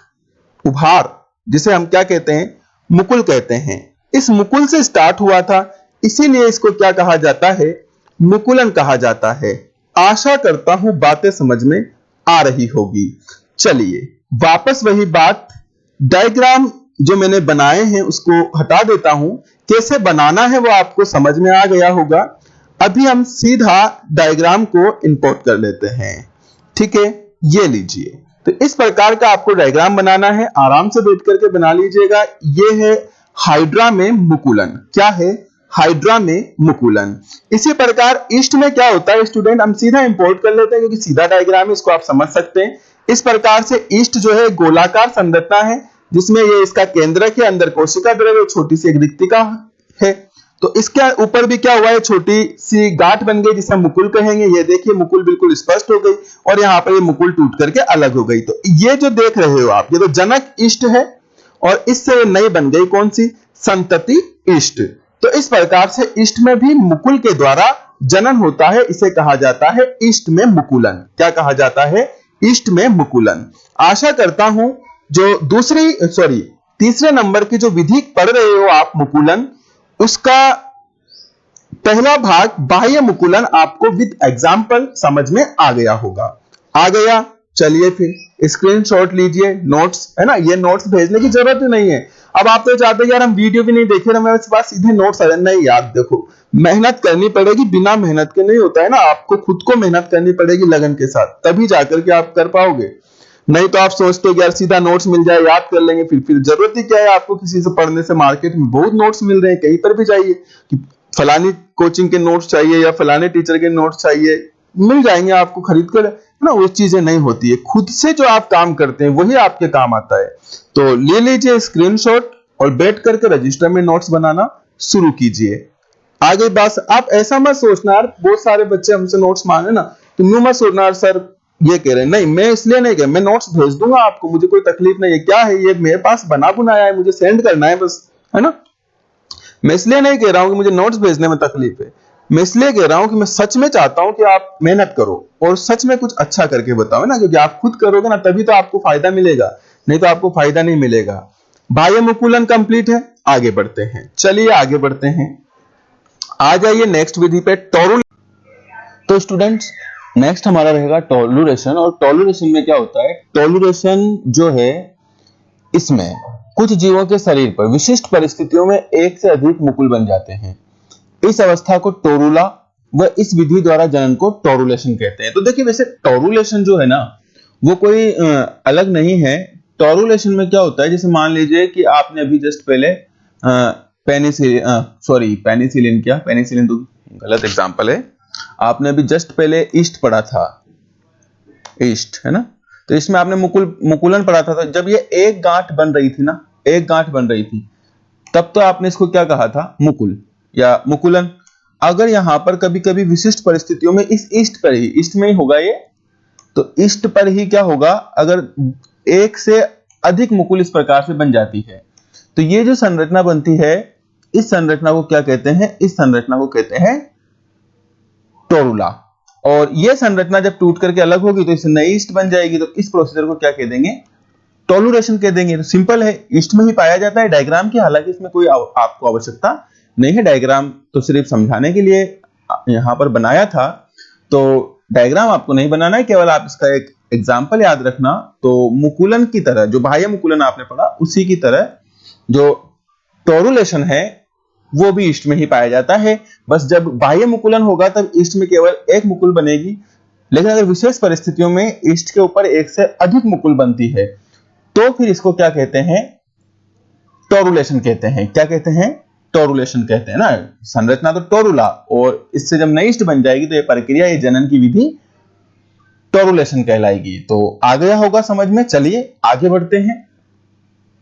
उभार, जिसे हम क्या कहते हैं, मुकुल कहते हैं, इस मुकुल से स्टार्ट हुआ था, इसीलिए इसको क्या कहा जाता है, मुकुलन कहा जाता है। आशा करता हूं बातें समझ में आ रही होगी। चलिए वापस वही बात, डायग्राम जो मैंने बनाए हैं उसको हटा देता हूं, कैसे बनाना है वो आपको समझ में आ गया होगा। अभी हम सीधा डायग्राम को इंपोर्ट कर लेते हैं, ठीक है, ये लीजिए। तो इस प्रकार का आपको डायग्राम बनाना है, आराम से बैठ करके बना लीजिएगा। ये है हाइड्रा में मुकुलन, क्या है, हाइड्रा में मुकुलन। इसी प्रकार ईस्ट में क्या होता है स्टूडेंट, हम सीधा इंपोर्ट कर लेते हैं, क्योंकि सीधा डायग्राम है, इसको आप समझ सकते हैं। इस प्रकार से ईस्ट जो है गोलाकार संरचना है, जिसमें ये इसका केंद्र के अंदर कोशिका द्रव्य, छोटी सी एक रिक्तिका है। तो इसके ऊपर भी क्या हुआ है, छोटी सी गांठ बन गई, जिसे मुकुल कहेंगे। ये देखिए मुकुल बिल्कुल स्पष्ट हो गई, और यहाँ पर ये मुकुल टूट करके अलग हो गई। तो ये जो देख रहे हो आप, ये तो जनक इष्ट है, और इससे नई बन गई कौन सी, संतति इष्ट। तो इस प्रकार से इष्ट में भी मुकुल के द्वारा जनन होता है, इसे कहा जाता है इष्ट में मुकुलन। क्या कहा जाता है, इष्ट में मुकुलन। आशा करता हूं जो तीसरे नंबर की जो विधि पढ़ रहे हो आप, मुकुलन, उसका पहला भाग बाह्य मुकुलन आपको विद एग्जाम्पल समझ में आ गया होगा। आ गया, चलिए फिर स्क्रीनशॉट लीजिए, नोट्स है ना, ये नोट्स भेजने की जरूरत ही नहीं है। अब आप तो चाहते हैं यार हम वीडियो भी नहीं देखे ना, मेरे पास सीधे नोट्स आ जाए, नहीं यार देखो, मेहनत करनी पड़ेगी, बिना मेहनत के नहीं होता है ना, आपको खुद को मेहनत करनी पड़ेगी लगन के साथ, तभी जाकर के आप कर पाओगे। नहीं तो आप सोचते हो कि यार सीधा नोट्स मिल जाए, याद कर लेंगे, फिर जरूरत ही क्या है आपको किसी से पढ़ने से। मार्केट में बहुत नोट्स मिल रहे हैं, कहीं पर भी जाइए कि फलानी कोचिंग के नोट्स चाहिए या फलाने टीचर के नोट्स चाहिए, मिल जाएंगे आपको खरीद कर, है ना। वो चीजें नहीं होती है, खुद से जो आप काम करते हैं वही आपके काम आता है। तो ले लीजिए स्क्रीनशॉट और बैठ करके रजिस्टर में नोट्स बनाना शुरू कीजिए। आगे बस आप ऐसा मत सोचना यार, बहुत सारे बच्चे हमसे नोट्स मांगे ना, तो यूं मत सोचना यार सर ये कह रहे हैं, नहीं मैं इसलिए नहीं कह, मैं नोट्स भेज दूंगा आपको, मुझे कोई तकलीफ नहीं है। क्या है ये, मेरे पास बना बुनाया है, मुझे सेंड करना है बस, है ना। मैं इसलिए नहीं कह रहा हूं कि मुझे नोट्स भेजने में तकलीफ है, मैं इसलिए कह रहा हूं कि मैं सच में चाहता हूं कि आप मेहनत करो और सच में कुछ अच्छा करके बताओ ना, क्योंकि आप खुद करोगे ना तभी तो आपको फायदा मिलेगा, नहीं तो आपको फायदा नहीं मिलेगा। बाह्य मुकुलन कंप्लीट है, आगे बढ़ते हैं। चलिए आगे बढ़ते हैं, आ जाइए नेक्स्ट विधि पे, टोरुल। तो स्टूडेंट्स नेक्स्ट हमारा रहेगा टॉलरेशन। और टॉलरेशन में क्या होता है, टॉलरेशन जो है इसमें कुछ जीवों के शरीर पर विशिष्ट परिस्थितियों में एक से अधिक मुकुल बन जाते हैं। इस अवस्था को टोरुला व इस विधि द्वारा जनन को टॉरुलेशन कहते हैं। तो देखिए वैसे टॉरुलेशन जो है ना वो कोई अलग नहीं है। टॉरुलेशन में क्या होता है, जैसे मान लीजिए कि आपने अभी जस्ट पहले पेनिसिलिन क्या, पेनिसिलिन तो गलत एग्जांपल है। आपने अभी जस्ट पहले ईस्ट पढ़ा था, ईस्ट है ना, तो इसमें आपने मुकुलन पढ़ा था। तो जब ये एक गांठ बन रही थी ना, एक गांठ बन रही थी, तब तो आपने इसको क्या कहा था, मुकुल या मुकुलन। अगर यहां पर कभी कभी विशिष्ट परिस्थितियों में इस ईस्ट पर ही, ईस्ट में ही होगा ये, तो ईस्ट पर ही क्या होगा, अगर एक से अधिक मुकुल इस प्रकार से बन जाती है तो ये जो संरचना बनती है, इस संरचना को क्या कहते हैं, इस संरचना को कहते हैं टोरुला। और यह संरचना जब टूट करके अलग होगी तो इससे नई ईस्ट बन जाएगी। तो इस प्रोसीजर को क्या कह देंगे, टॉलरेशन कह देंगे। तो सिंपल है, ईस्ट में ही पाया जाता है डायग्राम की, हालांकि इसमें कोई आपको आवश्यकता नहीं है, डायग्राम तो सिर्फ समझाने के लिए यहां पर बनाया था। तो डायग्राम आपको नहीं बनाना है, केवल आप इसका एक एग्जाम्पल याद रखना। तो मुकुलन की तरह, जो बाह्य मुकुलन आपने पढ़ा उसी की तरह जो टॉरुलेशन है वो भी ईस्ट में ही पाया जाता है। बस जब बाह्य मुकुलन होगा तब ईस्ट में केवल एक मुकुल बनेगी, लेकिन अगर विशेष परिस्थितियों में ईस्ट के ऊपर एक से अधिक मुकुल बनती है तो फिर इसको क्या कहते हैं, टॉरुलेशन कहते हैं। क्या कहते हैं, टॉरुलेशन कहते हैं ना। संरचना तो टोरुला, और इससे जब नई ईस्ट बन जाएगी तो ये प्रक्रिया, ये जनन की विधि टॉरुलेशन कहलाएगी। तो आ गया होगा समझ में। चलिए आगे बढ़ते हैं।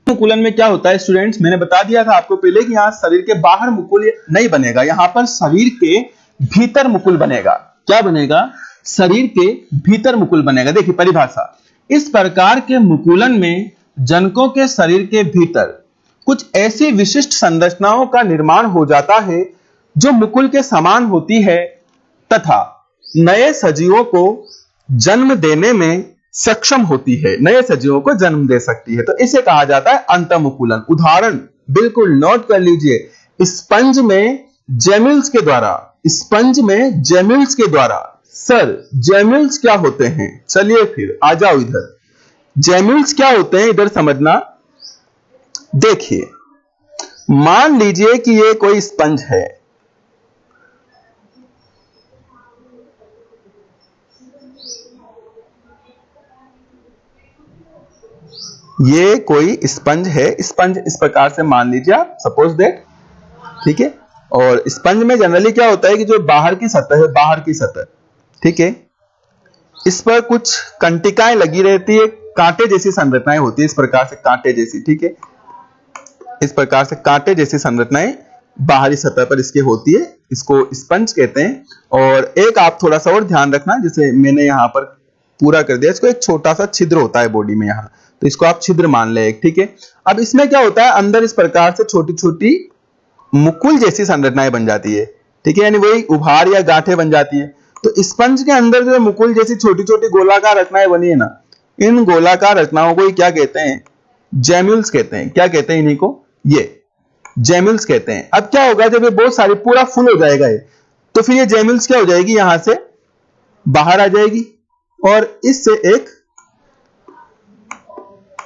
मुकुलन में क्या होता है स्टूडेंट्स, मैंने बता दिया था आपको पहले कि यहां शरीर के बाहर मुकुल नहीं बनेगा, यहां पर शरीर के भीतर मुकुल बनेगा। क्या बनेगा, शरीर के भीतर मुकुल बनेगा। देखिए परिभाषा, इस प्रकार के मुकुलन में जनकों के शरीर के भीतर कुछ ऐसी विशिष्ट संरचनाओं का निर्माण हो जाता है जो मुकुल के समान होती है तथा नए सजीवों को जन्म देने में सक्षम होती है, नए सजीवों को जन्म दे सकती है। तो इसे कहा जाता है अंतमुकुलन। उदाहरण बिल्कुल नोट कर लीजिए, स्पंज में जेम्यूल्स के द्वारा, स्पंज में जेम्यूल्स के द्वारा। सर जेम्यूल्स क्या होते हैं, चलिए फिर आ जाओ इधर। जेम्यूल्स क्या होते हैं इधर समझना। देखिए मान लीजिए कि ये कोई स्पंज है, ये कोई स्पंज है, स्पंज इस प्रकार से मान लीजिए आप, सपोज दैट, ठीक है। और स्पंज में जनरली क्या होता है कि जो बाहर की सतह है, बाहर की सतह, ठीक है, इस पर कुछ कंटिकाएं लगी रहती है, कांटे जैसी संरचनाएं होती है, इस प्रकार से कांटे जैसी, ठीक है, इस प्रकार से कांटे जैसी संरचनाएं बाहरी सतह पर इसके होती है, इसको स्पंज कहते हैं। और एक आप थोड़ा सा और ध्यान रखना, जैसे मैंने यहां पर पूरा कर दिया, इसको एक छोटा सा छिद्र होता है बॉडी में यहां, तो इसको आप छिद्र मान ले एक, ठीक है। अब इसमें क्या होता है, अंदर इस प्रकार से छोटी छोटी मुकुल जैसी संरचनाएं बन जाती है, ठीक है, यानी वही उभार या गांठें बन जाती है। तो स्पंज के अंदर जो मुकुल जैसी छोटी छोटी गोलाकार रचनाएं बनी है ना, इन गोलाकार रचनाओं को क्या कहते हैं, जेम्यूल्स कहते हैं। क्या कहते हैं इन्हीं को, ये जेम्यूल्स कहते हैं। अब क्या होगा, जब ये बहुत सारी पूरा फुल हो जाएगा ये, तो फिर ये जेम्यूल्स क्या हो जाएगी, यहां से बाहर आ जाएगी और इससे एक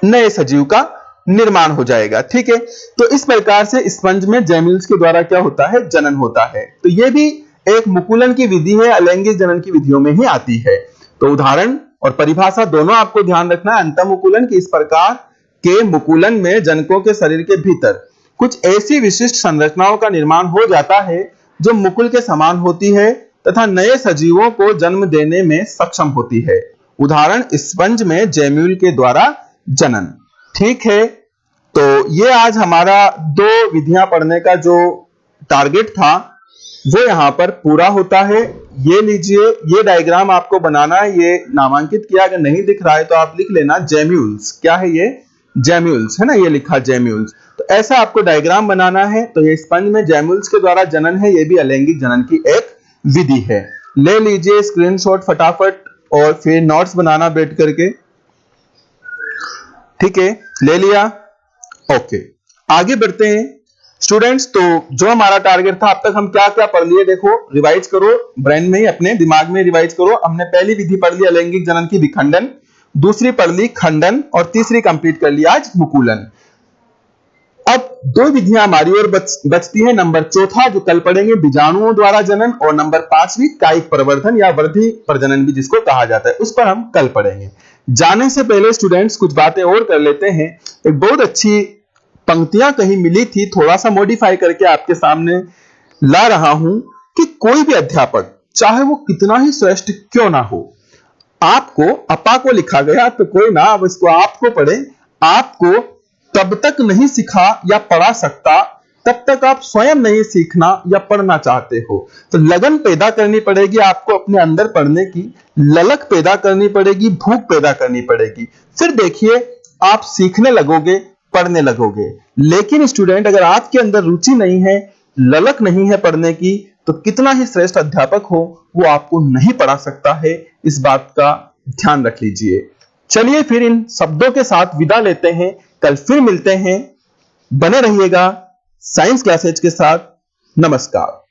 नए सजीव का निर्माण हो जाएगा, ठीक है। तो इस प्रकार से स्पंज में जेम्यूल्स के द्वारा क्या होता है, जनन होता है। तो यह भी एक मुकुलन की विधि है, अलैंगिक जनन की विधियों में ही आती है। तो उदाहरण और परिभाषा दोनों आपको ध्यान रखना है। अंतमुकुलन की, इस प्रकार के मुकुलन में जनकों के शरीर के भीतर कुछ ऐसी विशिष्ट संरचनाओं का निर्माण हो जाता है जो मुकुल के समान होती है तथा नए सजीवों को जन्म देने में सक्षम होती है। उदाहरण स्पंज में जेम्यूल के द्वारा जनन, ठीक है। तो ये आज हमारा 2 विधियां पढ़ने का जो टारगेट था वो यहां पर पूरा होता है। ये लीजिए, ये डायग्राम आपको बनाना है, ये नामांकित किया, अगर नहीं दिख रहा है तो आप लिख लेना जेम्यूल्स। क्या है ये, जेम्यूल्स है ना, ये लिखा जेम्यूल्स। तो ऐसा आपको डायग्राम बनाना है। तो ये स्पंज में जेम्यूल्स के द्वारा जनन है, ये भी अलैंगिक जनन की एक विधि है। ले लीजिए स्क्रीनशॉट फटाफट और फिर नोट्स बनाना बैठ करके, ठीक है, ले लिया, ओके। आगे बढ़ते हैं। स्टूडेंट्स, तो जो हमारा टारगेट था, अब तक हम क्या क्या पढ़ लिए, देखो रिवाइज करो, ब्रेन में ही अपने दिमाग में रिवाइज करो। हमने पहली विधि पढ़ ली अलैंगिक जनन की विखंडन, दूसरी पढ़ ली खंडन, और तीसरी कंप्लीट कर ली आज मुकुलन। अब दो विधियां हमारी ओर बचती है। नंबर चौथा जो कल पढ़ेंगे, बीजाणुओं द्वारा जनन, और नंबर पांचवी कायिक प्रवर्धन या वृद्धि प्रजनन भी जिसको कहा जाता है, उस पर हम कल पढ़ेंगे। जाने से पहले स्टूडेंट्स कुछ बातें और कर लेते हैं। एक बहुत अच्छी पंक्तियां कहीं मिली थी, थोड़ा सा मॉडिफाई करके आपके सामने ला रहा हूं कि कोई भी अध्यापक चाहे वो कितना ही श्रेष्ठ क्यों ना हो, आपको अपा को लिखा गया तो कोई ना, अब इसको आपको पढ़े, आपको तब तक नहीं सिखा या पढ़ा सकता तब तक आप स्वयं नहीं सीखना या पढ़ना चाहते हो। तो लगन पैदा करनी पड़ेगी आपको, अपने अंदर पढ़ने की ललक पैदा करनी पड़ेगी, भूख पैदा करनी पड़ेगी। फिर देखिए आप सीखने लगोगे, पढ़ने लगोगे। लेकिन स्टूडेंट, अगर आपके अंदर रुचि नहीं है, ललक नहीं है पढ़ने की, तो कितना ही श्रेष्ठ अध्यापक हो, वो आपको नहीं पढ़ा सकता है। इस बात का ध्यान रख लीजिए। चलिए फिर इन शब्दों के साथ विदा लेते हैं, कल फिर मिलते हैं। बने रहिएगा साइंस क्लासेज के साथ। नमस्कार।